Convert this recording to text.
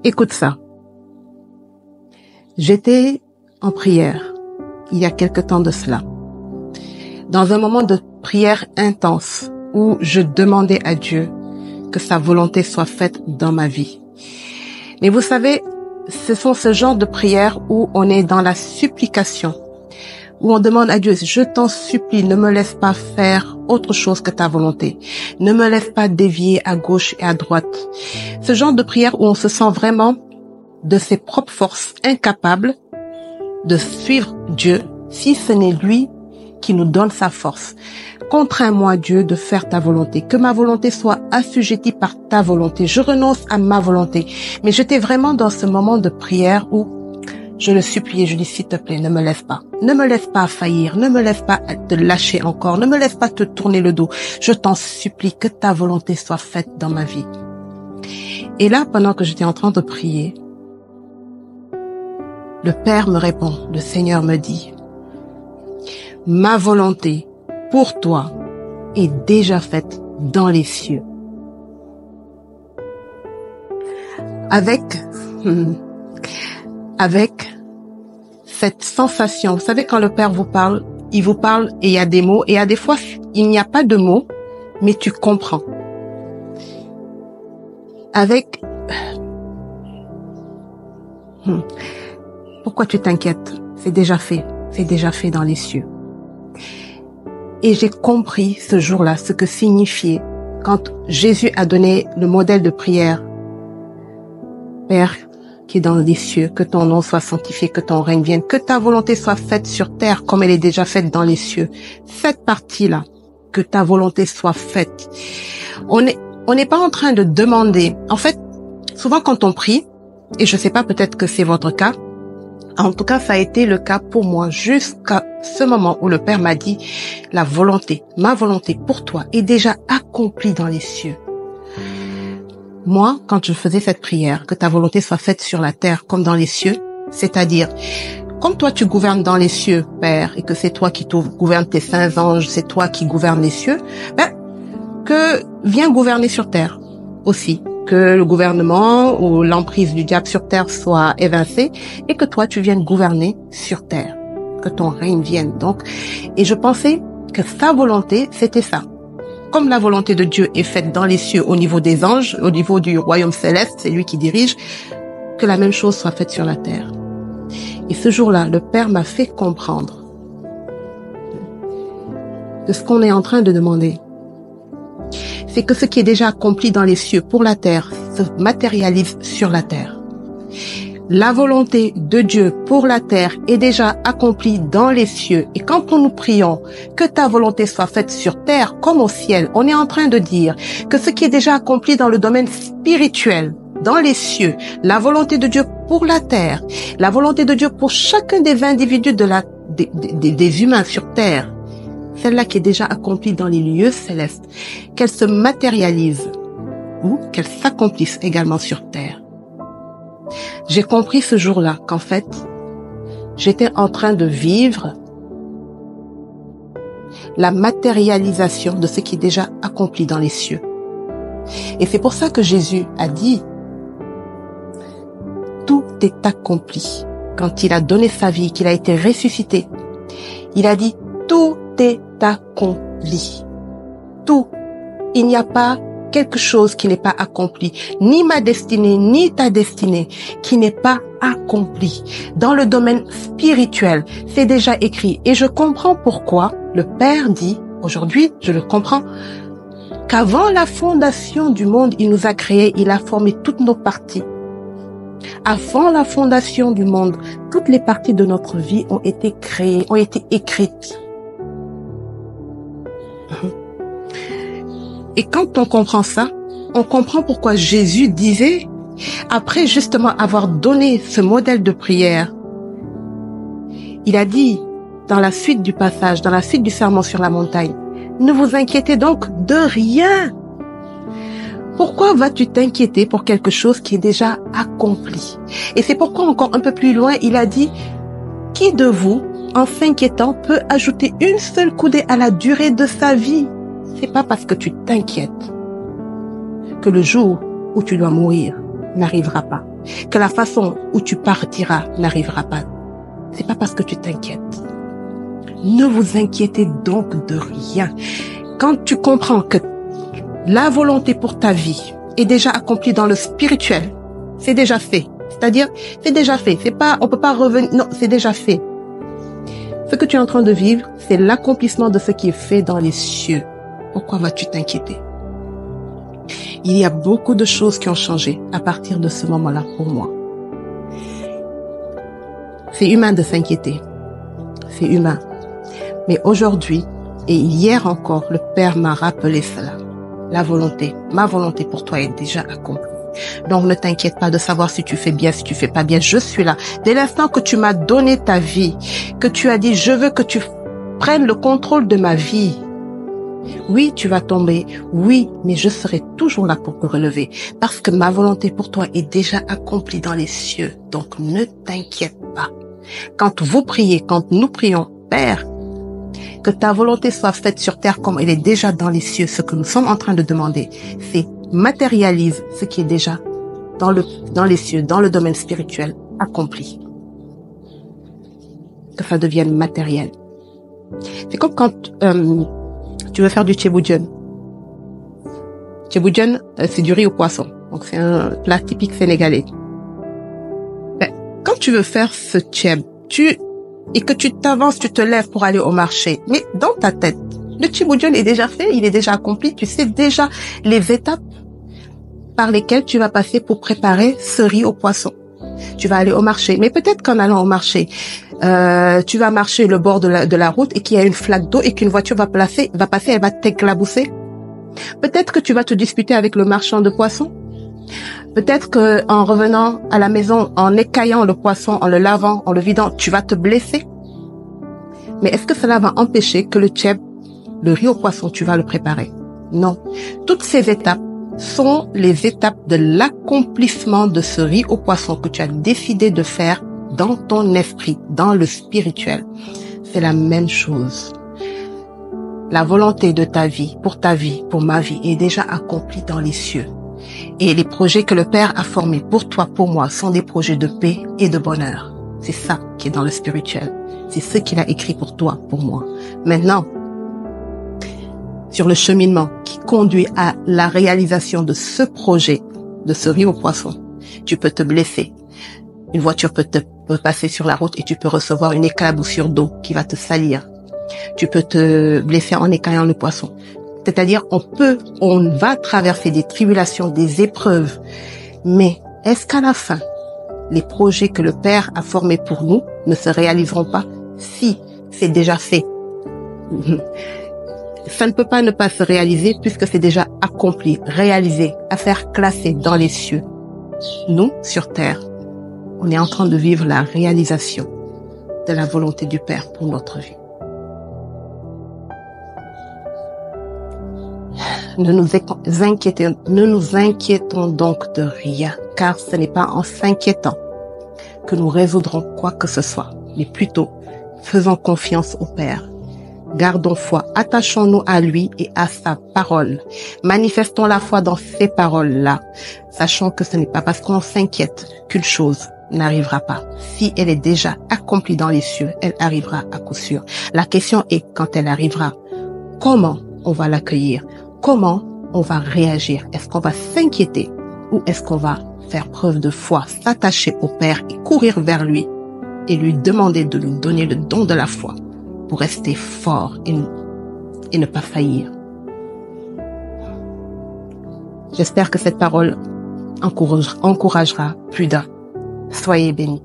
Écoute ça. J'étais en prière il y a quelque temps de cela, dans un moment de prière intense où je demandais à Dieu que sa volonté soit faite dans ma vie. Mais vous savez, ce sont ce genre de prières où on est dans la supplication, où on demande à Dieu, je t'en supplie, ne me laisse pas faire autre chose que ta volonté. Ne me laisse pas dévier à gauche et à droite. Ce genre de prière où on se sent vraiment de ses propres forces incapable de suivre Dieu si ce n'est lui qui nous donne sa force. Contrains-moi, Dieu, de faire ta volonté. Que ma volonté soit assujettie par ta volonté. Je renonce à ma volonté. Mais j'étais vraiment dans ce moment de prière où je le suppliais. Je dis, s'il te plaît, ne me laisse pas. Ne me laisse pas faillir. Ne me laisse pas te lâcher encore. Ne me laisse pas te tourner le dos. Je t'en supplie que ta volonté soit faite dans ma vie. Et là, pendant que j'étais en train de prier, le Père me répond, le Seigneur me dit, ma volonté pour toi est déjà faite dans les cieux. Avec cette sensation, vous savez, quand le Père vous parle, il vous parle et il y a des mots, et il y a des fois, il n'y a pas de mots, mais tu comprends. Avec... Pourquoi tu t'inquiètes? C'est déjà fait dans les cieux. Et j'ai compris ce jour-là ce que signifiait quand Jésus a donné le modèle de prière. Père qui est dans les cieux, que ton nom soit sanctifié, que ton règne vienne, que ta volonté soit faite sur terre comme elle est déjà faite dans les cieux. Cette partie-là, que ta volonté soit faite. On n'est pas en train de demander. En fait, souvent quand on prie, et je sais pas, peut-être que c'est votre cas, en tout cas, ça a été le cas pour moi jusqu'à ce moment où le Père m'a dit, la volonté, ma volonté pour toi est déjà accomplie dans les cieux. Moi, quand je faisais cette prière, que ta volonté soit faite sur la terre comme dans les cieux, c'est-à-dire, comme toi tu gouvernes dans les cieux, Père, et que c'est toi qui gouvernes tes saints anges, c'est toi qui gouvernes les cieux, que viens gouverner sur terre aussi. Que le gouvernement ou l'emprise du diable sur terre soit évincée et que toi, tu viennes gouverner sur terre. Que ton règne vienne. Donc, et je pensais que sa volonté, c'était ça. Comme la volonté de Dieu est faite dans les cieux au niveau des anges, au niveau du royaume céleste, c'est lui qui dirige, que la même chose soit faite sur la terre. Et ce jour-là, le Père m'a fait comprendre que ce qu'on est en train de demander, c'est que ce qui est déjà accompli dans les cieux pour la terre se matérialise sur la terre. La volonté de Dieu pour la terre est déjà accomplie dans les cieux. Et quand nous prions que ta volonté soit faite sur terre comme au ciel, on est en train de dire que ce qui est déjà accompli dans le domaine spirituel, dans les cieux, la volonté de Dieu pour la terre, la volonté de Dieu pour chacun des individus des humains sur terre, celle-là qui est déjà accomplie dans les lieux célestes, qu'elle se matérialise ou qu'elle s'accomplisse également sur terre. J'ai compris ce jour-là qu'en fait, j'étais en train de vivre la matérialisation de ce qui est déjà accompli dans les cieux. Et c'est pour ça que Jésus a dit, tout est accompli. Quand il a donné sa vie, qu'il a été ressuscité, il a dit, tout est accompli. Tout. Il n'y a pas quelque chose qui n'est pas accompli. Ni ma destinée, ni ta destinée, qui n'est pas accompli. Dans le domaine spirituel, c'est déjà écrit. Et je comprends pourquoi le Père dit, aujourd'hui, je le comprends, qu'avant la fondation du monde, il nous a créés, il a formé toutes nos parties. Avant la fondation du monde, toutes les parties de notre vie ont été créées, ont été écrites. Et quand on comprend ça, on comprend pourquoi Jésus disait, après justement avoir donné ce modèle de prière, il a dit dans la suite du passage, dans la suite du sermon sur la montagne, ne vous inquiétez donc de rien. Pourquoi vas-tu t'inquiéter pour quelque chose qui est déjà accompli? Et c'est pourquoi encore un peu plus loin, il a dit, qui de vous, en s'inquiétant, peut ajouter une seule coudée à la durée de sa vie? C'est pas parce que tu t'inquiètes que le jour où tu dois mourir n'arrivera pas. que la façon où tu partiras n'arrivera pas, c'est pas parce que tu t'inquiètes. Ne vous inquiétez donc de rien. Quand tu comprends que la volonté pour ta vie est déjà accomplie dans le spirituel, c'est déjà fait. C'est-à-dire, c'est déjà fait. C'est pas, on peut pas revenir. Non, c'est déjà fait. Ce que tu es en train de vivre, c'est l'accomplissement de ce qui est fait dans les cieux. Pourquoi vas-tu t'inquiéter? Il y a beaucoup de choses qui ont changé à partir de ce moment-là pour moi. C'est humain de s'inquiéter. C'est humain. Mais aujourd'hui, et hier encore, le Père m'a rappelé cela. La volonté, ma volonté pour toi est déjà accomplie. Donc ne t'inquiète pas de savoir si tu fais bien, si tu fais pas bien. Je suis là. Dès l'instant que tu m'as donné ta vie, que tu as dit, je veux que tu prennes le contrôle de ma vie. Oui, tu vas tomber. Oui, mais je serai toujours là pour te relever. Parce que ma volonté pour toi est déjà accomplie dans les cieux. Donc ne t'inquiète pas. Quand vous priez, quand nous prions, Père, que ta volonté soit faite sur terre comme elle est déjà dans les cieux. Ce que nous sommes en train de demander, c'est matérialise ce qui est déjà dans les cieux, dans le domaine spirituel, accompli. Que ça devienne matériel. C'est comme quand tu veux faire du tchéboudion. Tchéboudion, c'est du riz au poisson. Donc c'est un plat typique sénégalais. Ben, quand tu veux faire ce tchèb, et que tu t'avances, tu te lèves pour aller au marché, mais dans ta tête, le tchéboudion est déjà fait, il est déjà accompli, tu sais déjà les étapes par lesquelles tu vas passer pour préparer ce riz au poisson. Tu vas aller au marché, mais peut-être qu'en allant au marché, tu vas marcher le bord de la route et qu'il y a une flaque d'eau et qu'une voiture va passer, elle va t'éclabousser. Peut-être que tu vas te disputer avec le marchand de poissons. Peut-être que en revenant à la maison, en écaillant le poisson, en le lavant, en le vidant, tu vas te blesser. Mais est-ce que cela va empêcher que le tchèb, le riz au poisson, tu vas le préparer? Non. Toutes ces étapes sont les étapes de l'accomplissement de ce riz au poisson que tu as décidé de faire dans ton esprit, dans le spirituel. C'est la même chose. La volonté de ta vie, pour ma vie, est déjà accomplie dans les cieux. Et les projets que le Père a formés pour toi, pour moi, sont des projets de paix et de bonheur. C'est ça qui est dans le spirituel. C'est ce qu'il a écrit pour toi, pour moi. Maintenant, sur le cheminement qui conduit à la réalisation de ce projet, de ce riz au poisson, tu peux te blesser. Une voiture peut passer sur la route et tu peux recevoir une éclaboussure d'eau qui va te salir. Tu peux te blesser en écaillant le poisson. C'est-à-dire, on va traverser des tribulations, des épreuves. Mais est-ce qu'à la fin, les projets que le Père a formés pour nous ne se réaliseront pas? Si, c'est déjà fait. Ça ne peut pas ne pas se réaliser puisque c'est déjà accompli, réalisé, affaire classée dans les cieux. Nous, sur terre, on est en train de vivre la réalisation de la volonté du Père pour notre vie. Ne nous inquiétons donc de rien, car ce n'est pas en s'inquiétant que nous résoudrons quoi que ce soit, mais plutôt faisons confiance au Père. Gardons foi, attachons-nous à lui et à sa parole. Manifestons la foi dans ces paroles-là, sachant que ce n'est pas parce qu'on s'inquiète qu'une chose n'arrivera pas. Si elle est déjà accomplie dans les cieux, elle arrivera à coup sûr. La question est, quand elle arrivera, comment on va l'accueillir? Comment on va réagir? Est-ce qu'on va s'inquiéter ou est-ce qu'on va faire preuve de foi, s'attacher au Père et courir vers lui et lui demander de nous donner le don de la foi pour rester fort et ne pas faillir? J'espère que cette parole encouragera plus d'un. Soyez bénis.